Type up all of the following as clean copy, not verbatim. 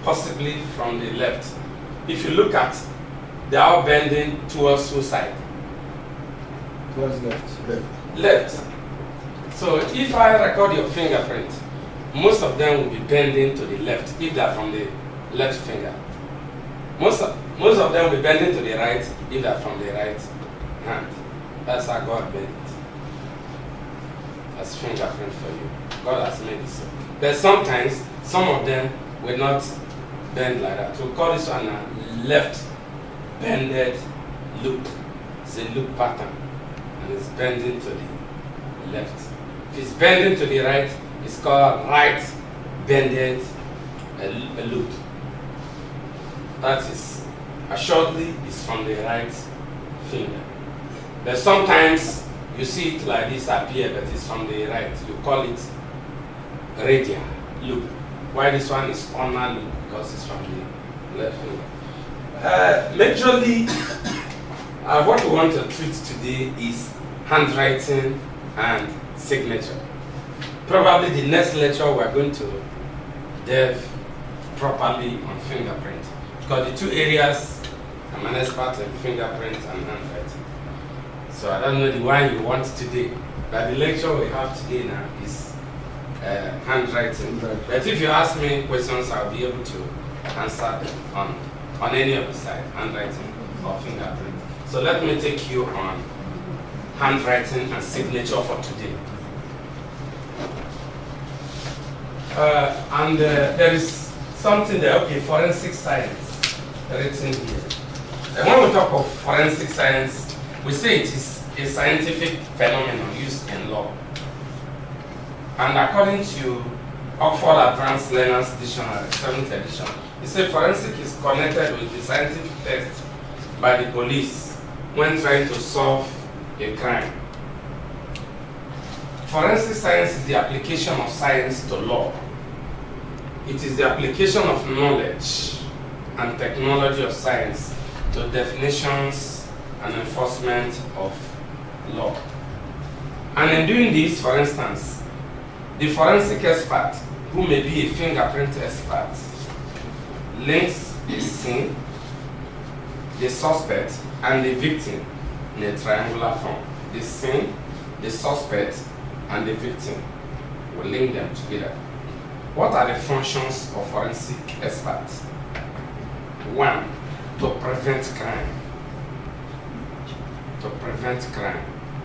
Possibly from the left. If you look at, they are bending towards which side? Towards left. Left. So if I record your fingerprint, most of them will be bending to the left if they are from the left finger. Most of them will be bending to the right if they are from the right hand. That's how God made it. That's fingerprint for you. God has made it so. But sometimes some of them will not bend like that. We call this one a left bended loop. It's a loop pattern, and it's bending to the left. If it's bending to the right, it's called right bended a loop. That is assuredly is from the right finger. But sometimes you see it like this appear, but it's from the right. You call it radial loop. Why this one is ulnar loop? Because it's from the left finger. Majorly, what we want to treat today is handwriting and signature. Probably the next lecture we're going to delve properly on fingerprint, because the two areas I'm an expert in fingerprint and handwriting. So I don't know the one you want today, but the lecture we have today now is handwriting. But if you ask me questions, I'll be able to answer them on any of the side, handwriting or fingerprint. So let me take you on handwriting and signature for today. There is something there, okay, forensic science written here. And when we talk of forensic science, we say it is a scientific phenomenon used in law. And according to Oxford Advanced Learners Dictionary, 7th edition, it says forensic is connected with the scientific test by the police when trying to solve a crime. Forensic science is the application of science to law. It is the application of knowledge and technology of science to definitions and enforcement of law. And in doing this, for instance, the forensic expert, who may be a fingerprint expert, links the scene, the suspect, and the victim in a triangular form. The scene, the suspect, and the victim will link them together. What are the functions of forensic experts? One, to prevent crime. To prevent crime.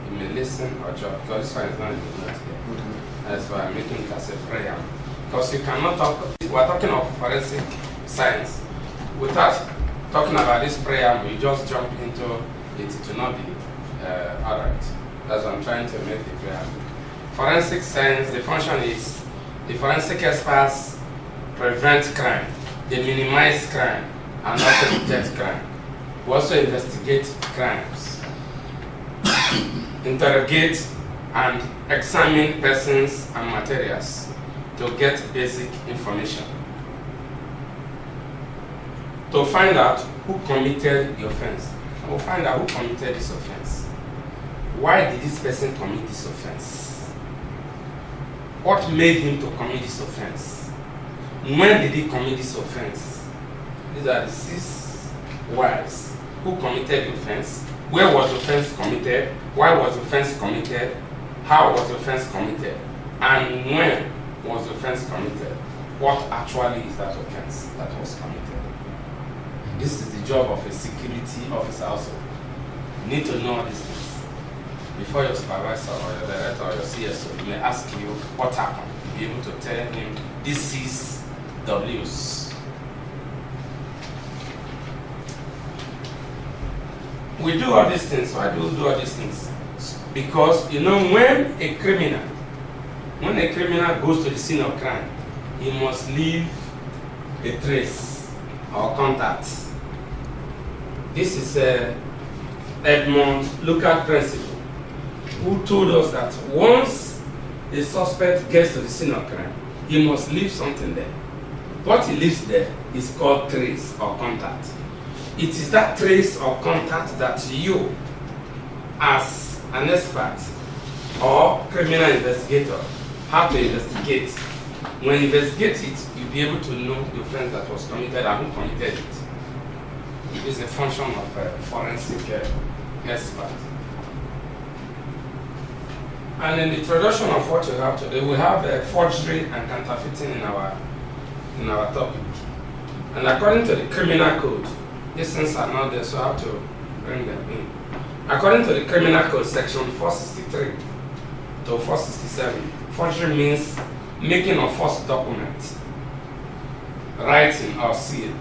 You may listen or job, because this one is not in the note here. That's why I'm making it as a prayer. Because you cannot talk, we're talking of forensic science. Without talking about this prayer, we just jump into it, it will not be alright. That's what I'm trying to make the prayer. Forensic science, the function is the forensic experts prevent crime, they minimize crime, and also detect crime. We also investigate crimes, interrogate and examine persons and materials to get basic information, to find out who committed the offense. We'll find out who committed this offense. Why did this person commit this offense? What made him to commit this offense? when did he commit this offense? These are the 6 whys. Who committed the offense? Where was the offense committed? Why was the offense committed? How was the offense committed? And when was the offense committed? What actually is that offense that was committed? This is the job of a security officer also. You need to know all these things. Before your supervisor or your director or your CSO, he may ask you what happened. You'll be able to tell him this is W's. We do all these things. Why do we do all these things? Because, you know, when a criminal goes to the scene of crime, he must leave a trace or contact. This is Edmond Lucas principle, who told us that once a suspect gets to the scene of crime, he must leave something there. What he leaves there is called trace or contact. It is that trace or contact that you, as an expert or criminal investigator, have to investigate. When you investigate it, you'll be able to know the offense that was committed and who committed it. It is a function of a forensic expert. And in the introduction of what we have today, we have forgery and counterfeiting in our topic. And according to the criminal code, these things are not there, so I have to bring them in. According to the criminal code, section 463 to 467, forgery means making a false document, writing or seal,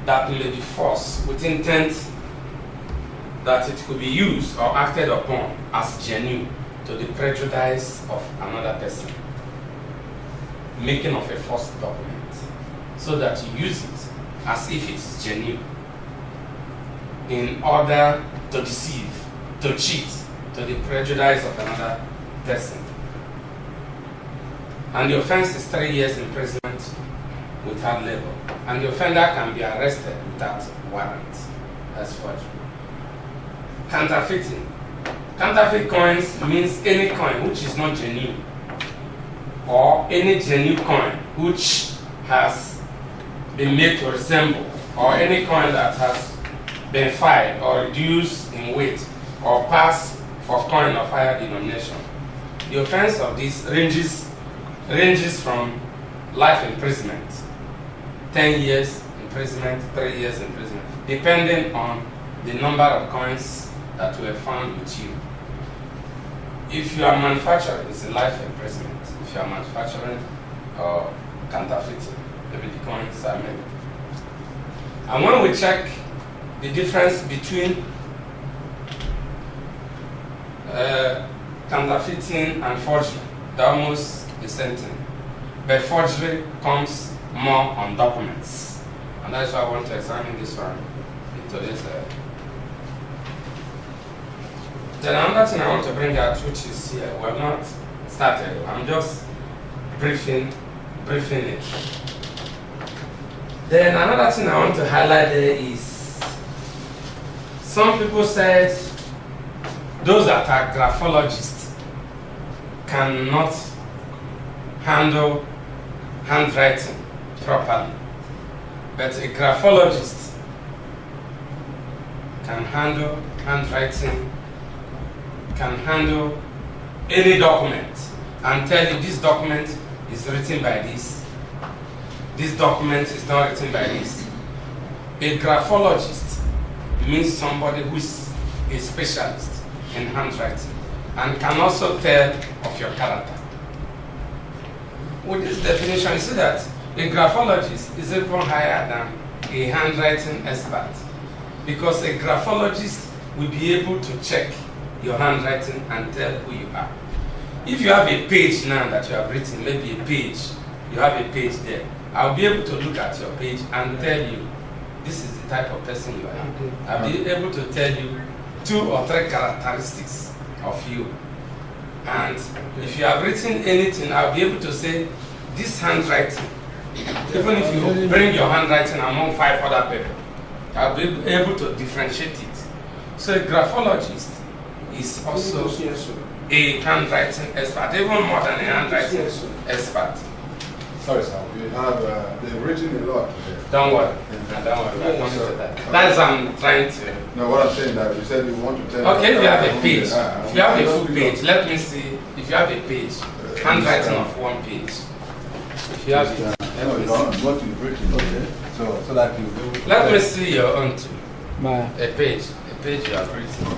that may be false with intent that it could be used or acted upon as genuine to the prejudice of another person. Making of a false document so that you use it as if it is genuine in order to deceive, to cheat, to the prejudice of another person. And the offense is 3 years imprisonment without labor. And the offender can be arrested without warrant. That's forgery. Counterfeiting. Counterfeit coins means any coin which is not genuine, or any genuine coin which has been made to resemble, or any coin that has been filed or reduced in weight or passed for coin of higher denomination. The offense of this ranges from life imprisonment, 10 years imprisonment, 3 years imprisonment, depending on the number of coins that were found with you. If you are manufacturing, it's a life imprisonment. If you are manufacturing or counterfeiting, maybe the coins are made. And when we check the difference between counterfeiting and forgery, they're almost the same thing. But forgery comes more on documents. And that's why I want to examine this one in today's. Then another thing I want to bring out, which is here, we have not started. I'm just briefing it. Then another thing I want to highlight there is some people said those that are graphologists cannot handle handwriting properly, but a graphologist can handle handwriting, can handle any document and tell you this document is written by this document is not written by this. A graphologist means somebody who is a specialist in handwriting and can also tell of your character. With this definition, you see that a graphologist is even higher than a handwriting expert, because a graphologist will be able to check your handwriting and tell who you are. If you have a page now that you have written, maybe a page, you have a page there, I'll be able to look at your page and tell you this is the type of person you are. I'll be able to tell you 2 or 3 characteristics of you. And if you have written anything, I'll be able to say this handwriting, even if you bring your handwriting among 5 other people, I'll be able to differentiate it. So a graphologist is also a handwriting expert, even more than a handwriting expert. Sorry, sir. We have, they've written a lot today. Don't worry. Don't worry. We're coming to that. That's what I'm trying to. No, what I'm saying that you said you want to tell. Okay, if you have a page, if you have a full page, let me see. If you have a page, handwriting of one page. If you have it, let me see. What you've written, okay? So that you. Let me see your own too. My. A page you have written.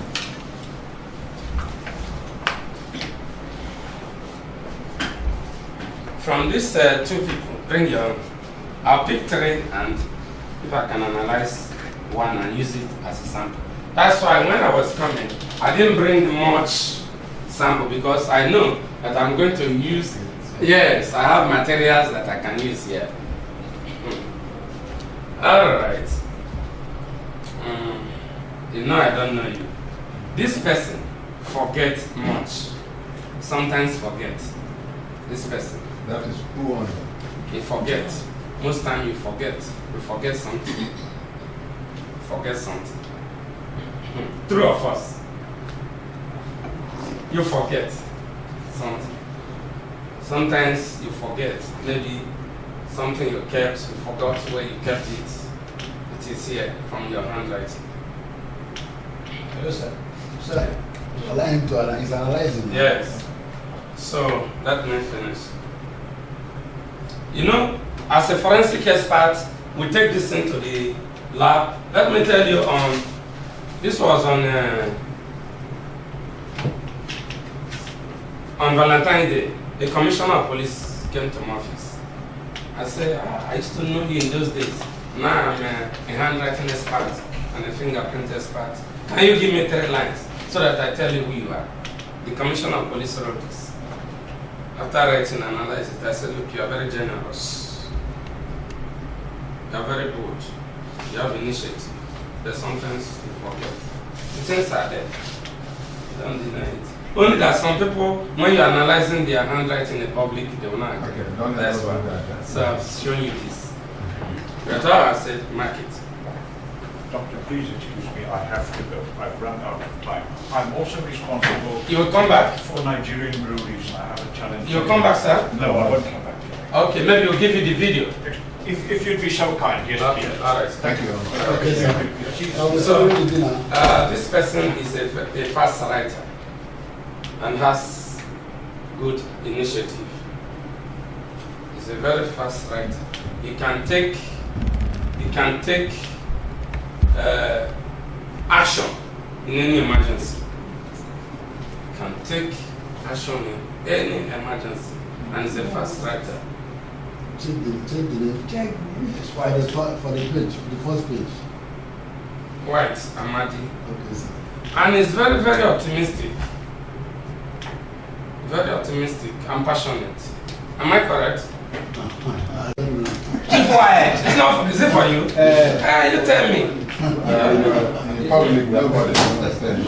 From these two people, bring your own. I'll pick three, and if I can analyze one and use it as a sample. That's why when I was coming, I didn't bring much sample because I know that I'm going to use. Yes, I have materials that I can use here. All right. You know I don't know you. This person forgets much. Sometimes forget. This person. That is who on He forgets. Most time you forget. You forget something. Forget something. Three of us. You forget something. Sometimes you forget. Maybe something you kept, you forgot where you kept it. It is here from your handwriting. Hello, sir. Sir, allow him to analyze. He's analyzing. Yes. So let me finish. You know, as a forensic expert, we take this into the lab. Let me tell you, this was on Valentine's Day. The commissioner of police came to my office. I said, I used to know you in those days. Now I'm a handwriting expert and a fingerprint expert. Can you give me 3 lines so that I tell you who you are? The commissioner of police wrote this. After writing and analysis, I said, look, you are very generous. You are very good. You have initiative. But sometimes you forget. The things are there. Don't deny it. Only that some people, when you're analyzing their handwriting in public, they will not agree. Okay, don't That's why. So I've shown you this. That's all I said, mark it. Doctor, please excuse me, I have to go. I've run out of time. I'm also responsible You will come back. for Nigerian breweries, and I have a challenge. You will come back, sir? No, I won't come back today. Okay, maybe we'll give you the video. If you'd be so kind, yes, Okay, please. all right. Thank you. Okay, sir. I will So, serve you dinner. this person is a fast writer and has good initiative. He's a very fast writer. He can take action in any emergency. He can take action in any emergency, and he's a fast writer. Check the name. Check. For the page, for the first page. White, Amadi. Okay, sir. And he's very, very optimistic. Very optimistic and passionate. Am I correct? I don't know. Keep quiet. It's not for, is it for you? You tell me. In public, nobody understands.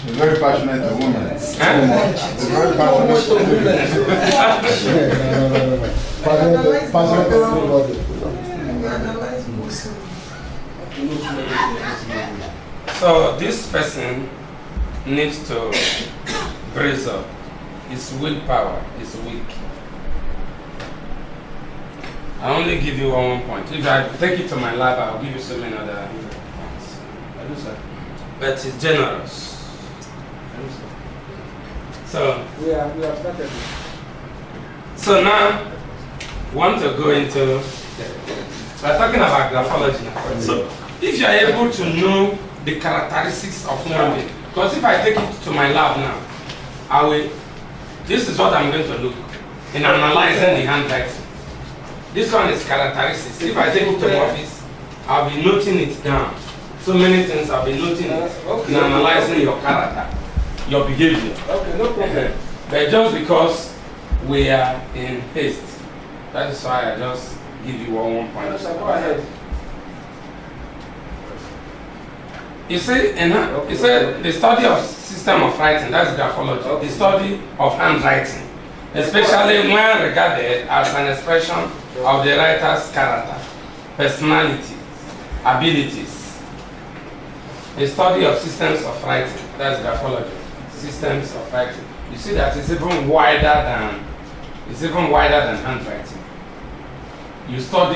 He's very passionate woman. He's very So this person needs to brace up. His willpower is weak. I only give you 1 point. If I take it to my lab, I'll give you so many other points. But he's generous. So We have started. So now, we want to go into, we're talking about graphology now. So if you are able to know the characteristics of human being, because if I take it to my lab now, this is what I'm going to look in analyzing the handwriting. This one is characteristics. If I take it to my office, I'll be noting it down. So many things I'll be noting it in analyzing your character, your behavior. Okay, no problem. But just because we are in haste, that is why I just give you 1 point. Yes, sir, go ahead. You see, you said the study of system of writing, that's graphology, the study of handwriting, especially when regarded as an expression of the writer's character, personality, abilities. The study of systems of writing, that's graphology, systems of writing. You see that it's even wider than handwriting. You study